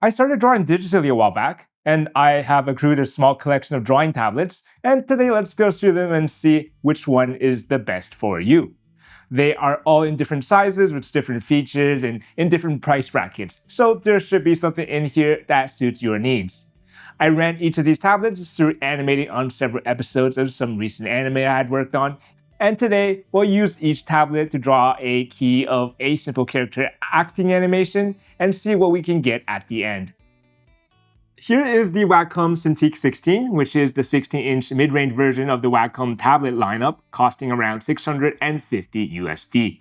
I started drawing digitally a while back, and I have accrued a small collection of drawing tablets, and today let's go through them and see which one is the best for you. They are all in different sizes with different features and in different price brackets, so there should be something in here that suits your needs. I ran each of these tablets through animating on several episodes of some recent anime I had worked on, and today we'll use each tablet to draw a key of a simple character acting animation and see what we can get at the end. Here is the Wacom Cintiq 16, which is the 16-inch mid-range version of the Wacom tablet lineup, costing around $650 USD.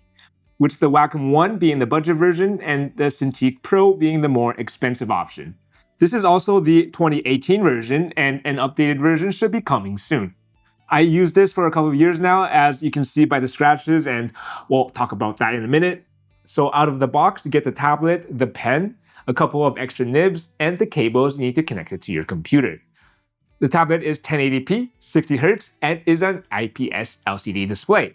With the Wacom 1 being the budget version and the Cintiq Pro being the more expensive option. This is also the 2018 version, and an updated version should be coming soon. I used this for a couple of years now, as you can see by the scratches, and we'll talk about that in a minute. So out of the box, you get the tablet, the pen, a couple of extra nibs, and the cables you need to connect it to your computer. The tablet is 1080p, 60Hz, and is an IPS LCD display.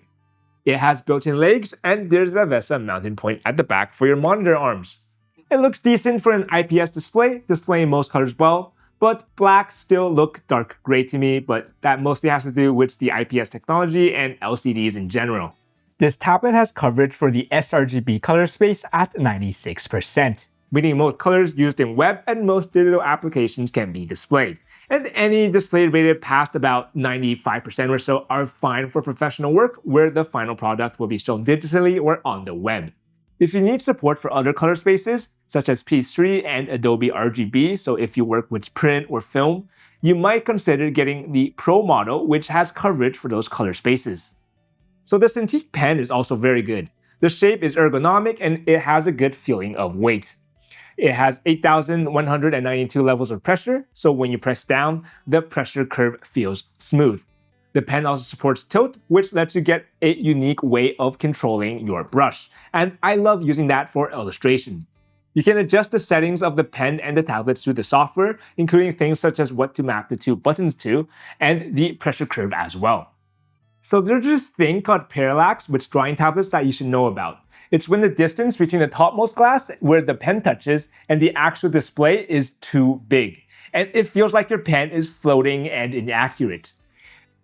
It has built-in legs, and there's a VESA mounting point at the back for your monitor arms. It looks decent for an IPS display, displaying most colors well, but blacks still look dark gray to me, but that mostly has to do with the IPS technology and LCDs in general. This tablet has coverage for the sRGB color space at 96%, meaning most colors used in web and most digital applications can be displayed. And any display rated past about 95% or so are fine for professional work, where the final product will be shown digitally or on the web. If you need support for other color spaces, such as P3 and Adobe RGB, so if you work with print or film, you might consider getting the Pro model, which has coverage for those color spaces. So the Cintiq pen is also very good. The shape is ergonomic and it has a good feeling of weight. It has 8,192 levels of pressure, so when you press down, the pressure curve feels smooth. The pen also supports tilt, which lets you get a unique way of controlling your brush, and I love using that for illustration. You can adjust the settings of the pen and the tablets through the software, including things such as what to map the two buttons to, and the pressure curve as well. So there's this thing called parallax with drawing tablets that you should know about. It's when the distance between the topmost glass, where the pen touches, and the actual display is too big, and it feels like your pen is floating and inaccurate.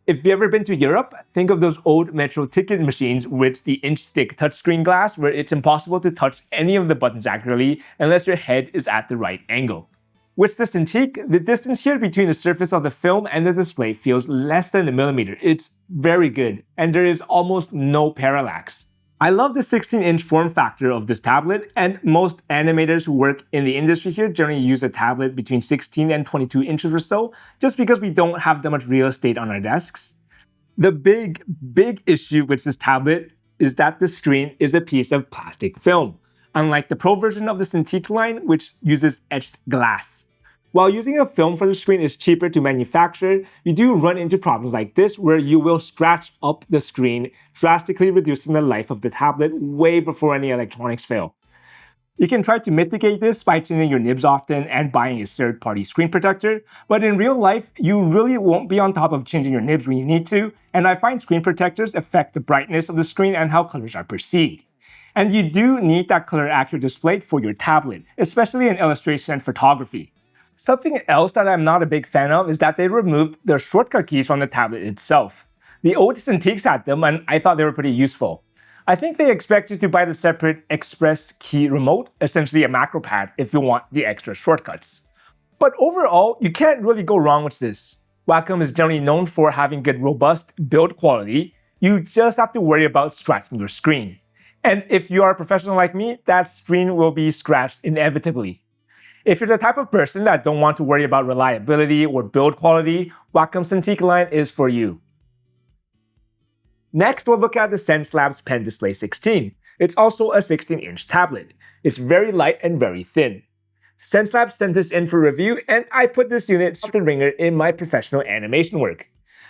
If you've ever been to Europe, think of those old metro ticket machines with the inch-thick touchscreen glass where it's impossible to touch any of the buttons accurately unless your head is at the right angle. With the Cintiq, the distance here between the surface of the film and the display feels less than a millimeter. It's very good, and there is almost no parallax. I love the 16-inch form factor of this tablet, and most animators who work in the industry here generally use a tablet between 16 and 22 inches or so, just because we don't have that much real estate on our desks. The big issue with this tablet is that the screen is a piece of plastic film, unlike the Pro version of the Cintiq line, which uses etched glass. While using a film for the screen is cheaper to manufacture, you do run into problems like this where you will scratch up the screen, drastically reducing the life of the tablet way before any electronics fail. You can try to mitigate this by changing your nibs often and buying a third-party screen protector, but in real life, you really won't be on top of changing your nibs when you need to, and I find screen protectors affect the brightness of the screen and how colors are perceived. And you do need that color-accurate display for your tablet, especially in illustration and photography. Something else that I'm not a big fan of is that they removed the shortcut keys from the tablet itself. The old Cintiqs had them, and I thought they were pretty useful. I think they expect you to buy the separate express key remote, essentially a macro pad, if you want the extra shortcuts. But overall, you can't really go wrong with this. Wacom is generally known for having good robust build quality. You just have to worry about scratching your screen. And if you are a professional like me, that screen will be scratched inevitably. If you're the type of person that don't want to worry about reliability or build quality, Wacom Cintiq line is for you. Next, we'll look at the Xencelabs Pen Display 16. It's also a 16-inch tablet. It's very light and very thin. Xencelabs sent this in for review, and I put this unit off the ringer in my professional animation work.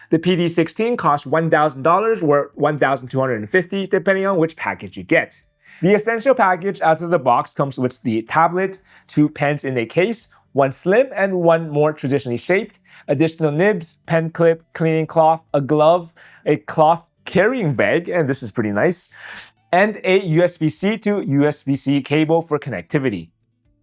The PD16 costs $1,000 or $1,250 depending on which package you get. The essential package out of the box comes with the tablet, 2 pens in a case, 1 slim and 1 more traditionally shaped, additional nibs, pen clip, cleaning cloth, a glove, a cloth carrying bag, and this is pretty nice, and a USB-C to USB-C cable for connectivity.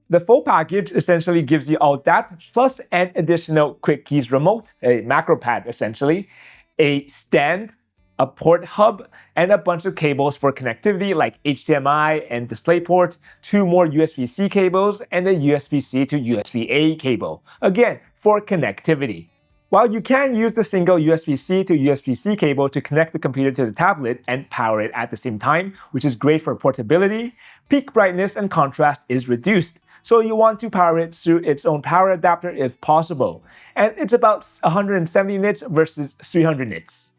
The full package essentially gives you all that, plus an additional quick keys remote, a macro pad essentially, a stand, a port hub, and a bunch of cables for connectivity like HDMI and DisplayPort, 2 more USB-C cables, and a USB-C to USB-A cable, again, for connectivity. While you can use the single USB-C to USB-C cable to connect the computer to the tablet and power it at the same time, which is great for portability, peak brightness and contrast is reduced, so you want to power it through its own power adapter if possible, and it's about 170 nits versus 300 nits.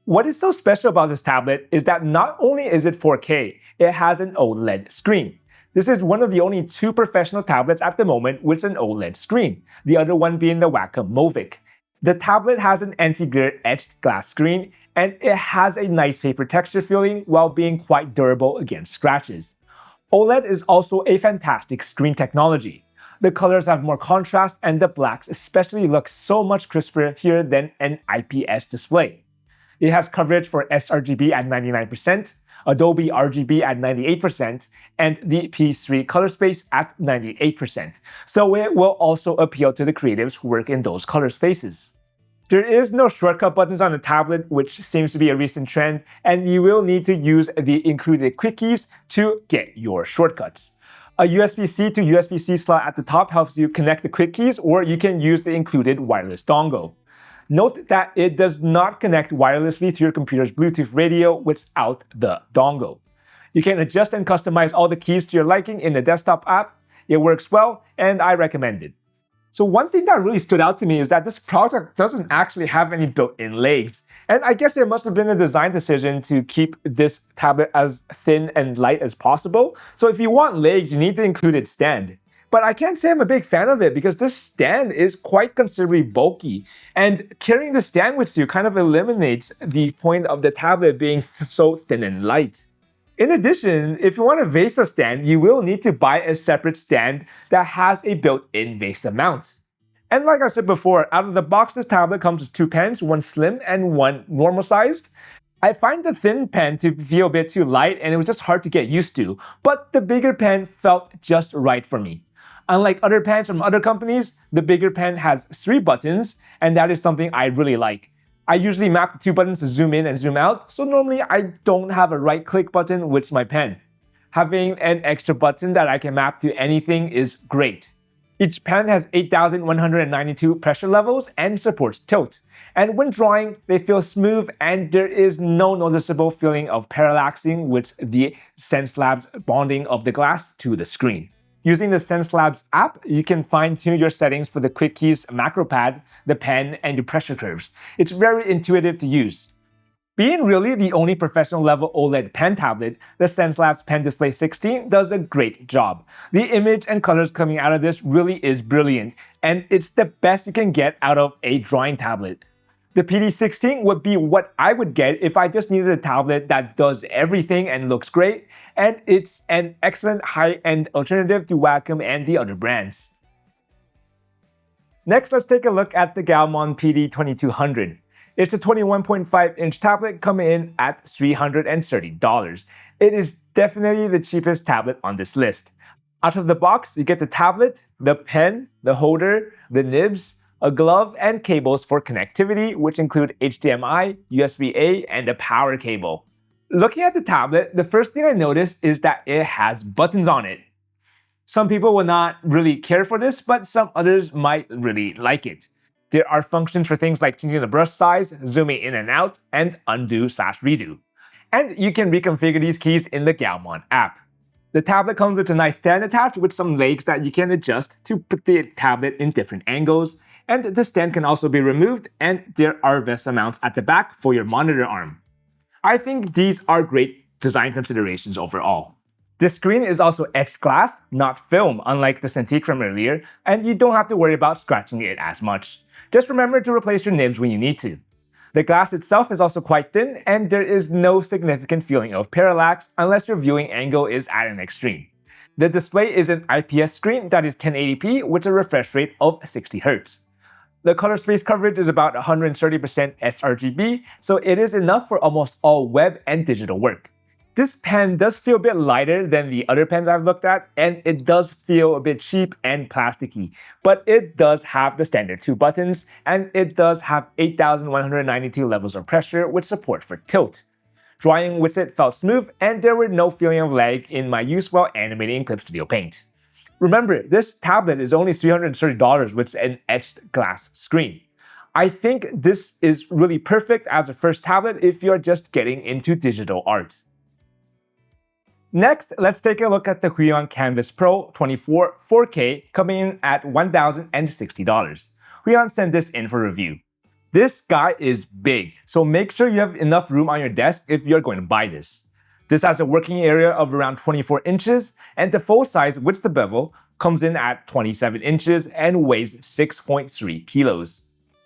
What is so special about this tablet is that not only is it 4K, it has an OLED screen. This is one of the only 2 professional tablets at the moment with an OLED screen, the other one being the Wacom Movic. The tablet has an anti-glare etched glass screen, and it has a nice paper texture feeling while being quite durable against scratches. OLED is also a fantastic screen technology. The colors have more contrast, and the blacks especially look so much crisper here than an IPS display. It has coverage for sRGB at 99%, Adobe RGB at 98%, and the P3 color space at 98%, so it will also appeal to the creatives who work in those color spaces. There is no shortcut buttons on the tablet, which seems to be a recent trend, and you will need to use the included quick keys to get your shortcuts. A USB-C to USB-C slot at the top helps you connect the quick keys, or you can use the included wireless dongle. Note that it does not connect wirelessly to your computer's Bluetooth radio without the dongle. You can adjust and customize all the keys to your liking in the desktop app. It works well, and I recommend it. So one thing that really stood out to me is that this product doesn't actually have any built-in legs. And I guess it must have been a design decision to keep this tablet as thin and light as possible. So if you want legs, you need the included stand. But I can't say I'm a big fan of it because this stand is quite considerably bulky, and carrying the stand with you kind of eliminates the point of the tablet being so thin and light. In addition, if you want a VESA stand, you will need to buy a separate stand that has a built-in VESA mount. And like I said before, out of the box this tablet comes with 2 pens, one slim and one normal sized. I find the thin pen to feel a bit too light and it was just hard to get used to, but the bigger pen felt just right for me. Unlike other pens from other companies, the bigger pen has 3 buttons, and that is something I really like. I usually map the 2 buttons to zoom in and zoom out, so normally I don't have a right-click button with my pen. Having an extra button that I can map to anything is great. Each pen has 8,192 pressure levels and supports tilt. And when drawing, they feel smooth and there is no noticeable feeling of parallaxing with the Xencelabs bonding of the glass to the screen. Using the Xencelabs app, you can fine-tune your settings for the quick keys macro pad, the pen, and your pressure curves. It's very intuitive to use. Being really the only professional level OLED pen tablet, the Xencelabs Pen Display 16 does a great job. The image and colors coming out of this really is brilliant, and it's the best you can get out of a drawing tablet. The PD16 would be what I would get if I just needed a tablet that does everything and looks great, and it's an excellent high-end alternative to Wacom and the other brands. Next, let's take a look at the Gaomon PD2200. It's a 21.5-inch tablet coming in at $330. It is definitely the cheapest tablet on this list. Out of the box, you get the tablet, the pen, the holder, the nibs, a glove, and cables for connectivity, which include HDMI, USB-A, and a power cable. Looking at the tablet, the first thing I noticed is that it has buttons on it. Some people will not really care for this, but some others might really like it. There are functions for things like changing the brush size, zooming in and out, and undo/redo. And you can reconfigure these keys in the Gaomon app. The tablet comes with a nice stand attached with some legs that you can adjust to put the tablet in different angles, and the stand can also be removed, and there are VESA mounts at the back for your monitor arm. I think these are great design considerations overall. The screen is also etched glass, not film, unlike the Cintiq from earlier, and you don't have to worry about scratching it as much. Just remember to replace your nibs when you need to. The glass itself is also quite thin, and there is no significant feeling of parallax unless your viewing angle is at an extreme. The display is an IPS screen that is 1080p with a refresh rate of 60 Hz. The color space coverage is about 130% sRGB, so it is enough for almost all web and digital work. This pen does feel a bit lighter than the other pens I've looked at, and it does feel a bit cheap and plasticky, but it does have the standard 2 buttons, and it does have 8,192 levels of pressure with support for tilt. Drawing with it felt smooth, and there were no feeling of lag in my use while animating in Clip Studio Paint. Remember, this tablet is only $330 with an etched glass screen. I think this is really perfect as a first tablet if you're just getting into digital art. Next, let's take a look at the Huion Kamvas Pro 24 4K coming in at $1,060. Huion sent this in for review. This guy is big, so make sure you have enough room on your desk if you're going to buy this. This has a working area of around 24 inches, and the full size with the bevel comes in at 27 inches and weighs 6.3 kilos.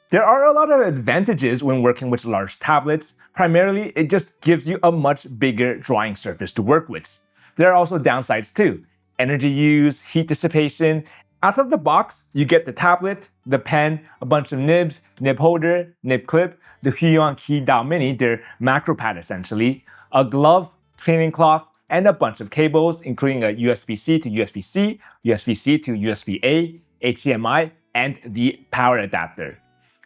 There are a lot of advantages when working with large tablets. Primarily, it just gives you a much bigger drawing surface to work with. There are also downsides too: energy use, heat dissipation. Out of the box, you get the tablet, the pen, a bunch of nibs, nib holder, nib clip, the Huion Kamvas Mini, their macro pad essentially, a glove, cleaning cloth, and a bunch of cables, including a USB-C to USB-C, USB-C to USB-A, HDMI, and the power adapter.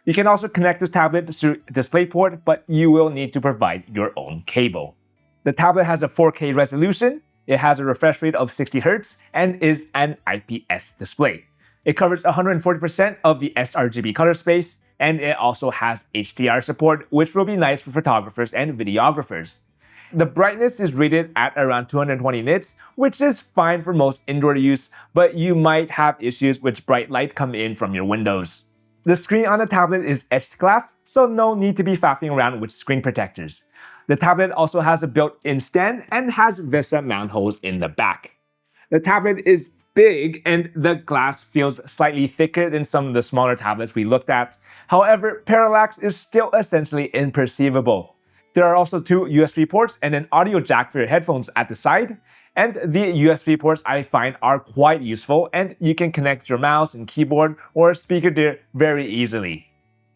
You can also connect this tablet through DisplayPort, but you will need to provide your own cable. The tablet has a 4K resolution, it has a refresh rate of 60 Hz, and is an IPS display. It covers 140% of the sRGB color space, and it also has HDR support, which will be nice for photographers and videographers. The brightness is rated at around 220 nits, which is fine for most indoor use, but you might have issues with bright light coming in from your windows. The screen on the tablet is etched glass, so no need to be faffing around with screen protectors. The tablet also has a built-in stand and has VESA mount holes in the back. The tablet is big and the glass feels slightly thicker than some of the smaller tablets we looked at. However, parallax is still essentially imperceivable. There are also 2 USB ports and an audio jack for your headphones at the side, and the USB ports I find are quite useful, and you can connect your mouse and keyboard or speaker there very easily.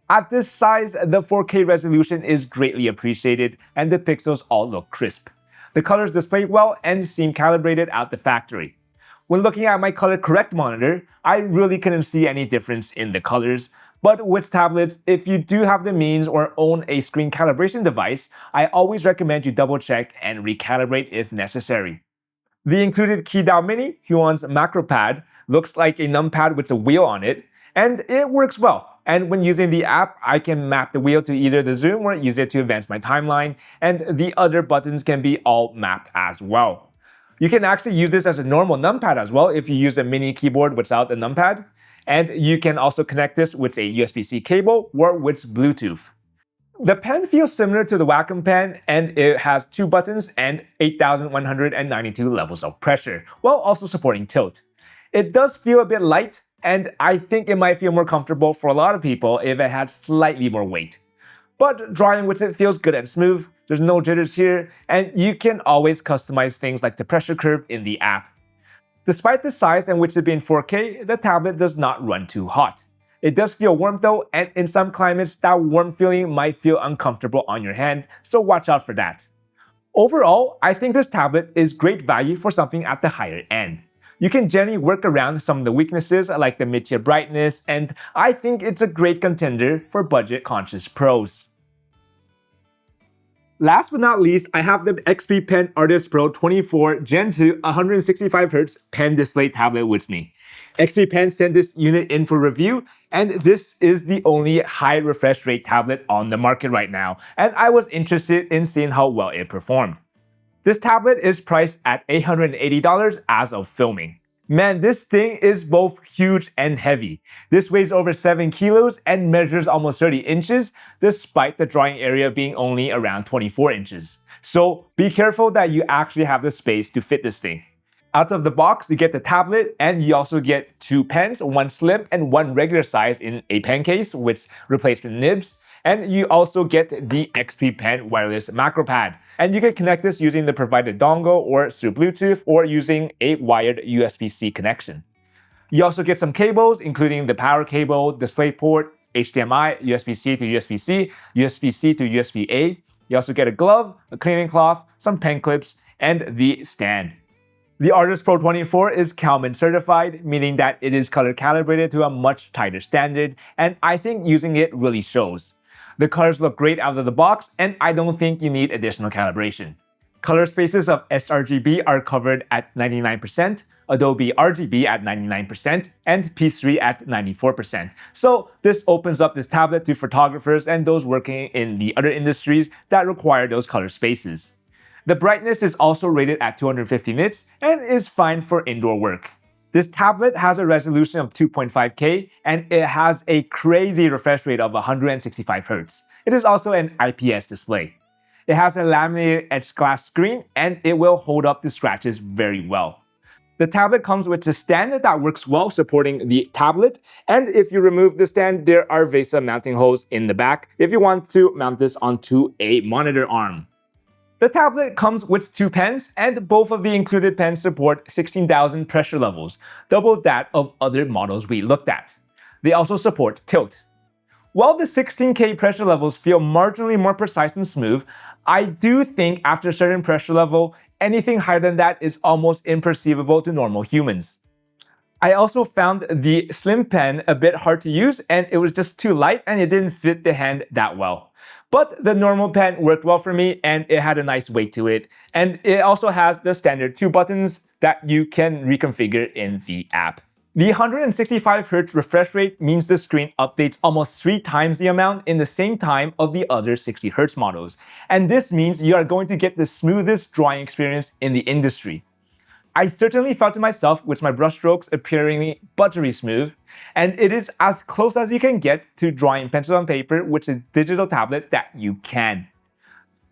At this size, the 4K resolution is greatly appreciated and the pixels all look crisp. The colors display well and seem calibrated out the factory. When looking at my color correct monitor, I really couldn't see any difference in the colors. But with tablets, if you do have the means or own a screen calibration device, I always recommend you double check and recalibrate if necessary. The included Kamvas Mini, Huion's macro pad, looks like a numpad with a wheel on it, and it works well. And when using the app, I can map the wheel to either the zoom or use it to advance my timeline, and the other buttons can be all mapped as well. You can actually use this as a normal numpad as well if you use a mini keyboard without a numpad. And you can also connect this with a USB-C cable or with Bluetooth. The pen feels similar to the Wacom pen, and it has 2 buttons and 8,192 levels of pressure, while also supporting tilt. It does feel a bit light, and I think it might feel more comfortable for a lot of people if it had slightly more weight. But drawing with it feels good and smooth, there's no jitters here, and you can always customize things like the pressure curve in the app. Despite the size and with it being 4K, the tablet does not run too hot. It does feel warm though, and in some climates, that warm feeling might feel uncomfortable on your hand, so watch out for that. Overall, I think this tablet is great value for something at the higher end. You can generally work around some of the weaknesses like the mid-tier brightness, and I think it's a great contender for budget-conscious pros. Last but not least, I have the XPPen Artist Pro 24 Gen 2 165Hz Pen Display tablet with me. XPPen sent this unit in for review, and this is the only high refresh rate tablet on the market right now, and I was interested in seeing how well it performed. This tablet is priced at $880 as of filming. Man, this thing is both huge and heavy. This weighs over 7 kilos and measures almost 30 inches, despite the drawing area being only around 24 inches. So be careful that you actually have the space to fit this thing. Out of the box, you get the tablet, and you also get 2 pens, one slim and one regular size in a pen case with replacement nibs. And you also get the XPPen wireless macro pad. And you can connect this using the provided dongle or through Bluetooth or using a wired USB-C connection. You also get some cables, including the power cable, DisplayPort, HDMI, USB-C to USB-C, USB-C to USB-A, You also get a glove, a cleaning cloth, some pen clips, and the stand. The Artist Pro 24 is Gaomon certified, meaning that it is color calibrated to a much tighter standard, and I think using it really shows. The colors look great out of the box, and I don't think you need additional calibration. Color spaces of sRGB are covered at 99%, Adobe RGB at 99%, and P3 at 94%. So this opens up this tablet to photographers and those working in the other industries that require those color spaces. The brightness is also rated at 250 nits and is fine for indoor work. This tablet has a resolution of 2.5K and it has a crazy refresh rate of 165 Hz. It is also an IPS display. It has a laminated etched glass screen and it will hold up to scratches very well. The tablet comes with a stand that works well supporting the tablet, and if you remove the stand, there are VESA mounting holes in the back if you want to mount this onto a monitor arm. The tablet comes with 2 pens, and both of the included pens support 16,000 pressure levels, double that of other models we looked at. They also support tilt. While the 16K pressure levels feel marginally more precise and smooth, I do think after a certain pressure level, anything higher than that is almost imperceivable to normal humans. I also found the slim pen a bit hard to use, and it was just too light and it didn't fit the hand that well. But the normal pen worked well for me and it had a nice weight to it. And it also has the standard 2 buttons that you can reconfigure in the app. The 165 Hz refresh rate means the screen updates almost 3 times the amount in the same time of the other 60 Hz models. And this means you are going to get the smoothest drawing experience in the industry. I certainly felt it myself with my brushstrokes appearing buttery smooth, and it is as close as you can get to drawing pencil on paper with a digital tablet that you can.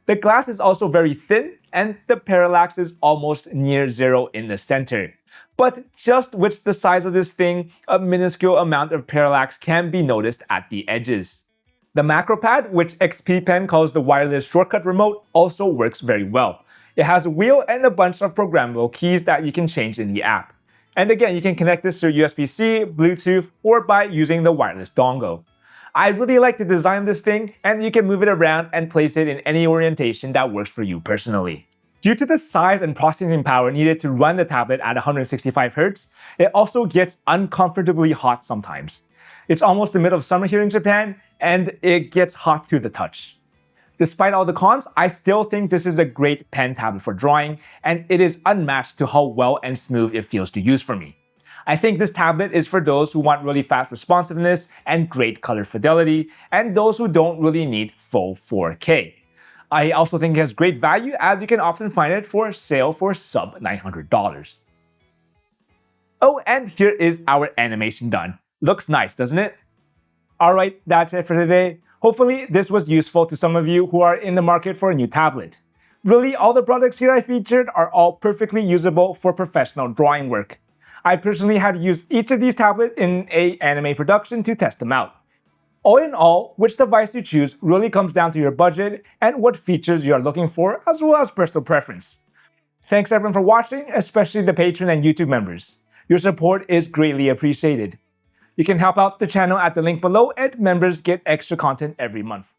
The glass is also very thin, and the parallax is almost near zero in the center. But just with the size of this thing, a minuscule amount of parallax can be noticed at the edges. The macro pad, which XPPen calls the wireless shortcut remote, also works very well. It has a wheel and a bunch of programmable keys that you can change in the app. And again, you can connect this to USB-C, Bluetooth, or by using the wireless dongle. I really like the design of this thing, and you can move it around and place it in any orientation that works for you personally. Due to the size and processing power needed to run the tablet at 165 Hz, it also gets uncomfortably hot sometimes. It's almost the middle of summer here in Japan, and it gets hot to the touch. Despite all the cons, I still think this is a great pen tablet for drawing, and it is unmatched to how well and smooth it feels to use for me. I think this tablet is for those who want really fast responsiveness and great color fidelity, and those who don't really need full 4K. I also think it has great value, as you can often find it for sale for sub $900. Oh, and here is our animation done. Looks nice, doesn't it? Alright, that's it for today. Hopefully this was useful to some of you who are in the market for a new tablet. Really, all the products here I featured are all perfectly usable for professional drawing work. I personally have used each of these tablets in an anime production to test them out. All in all, which device you choose really comes down to your budget and what features you are looking for, as well as personal preference. Thanks everyone for watching, especially the Patreon and YouTube members. Your support is greatly appreciated. You can help out the channel at the link below, and members get extra content every month.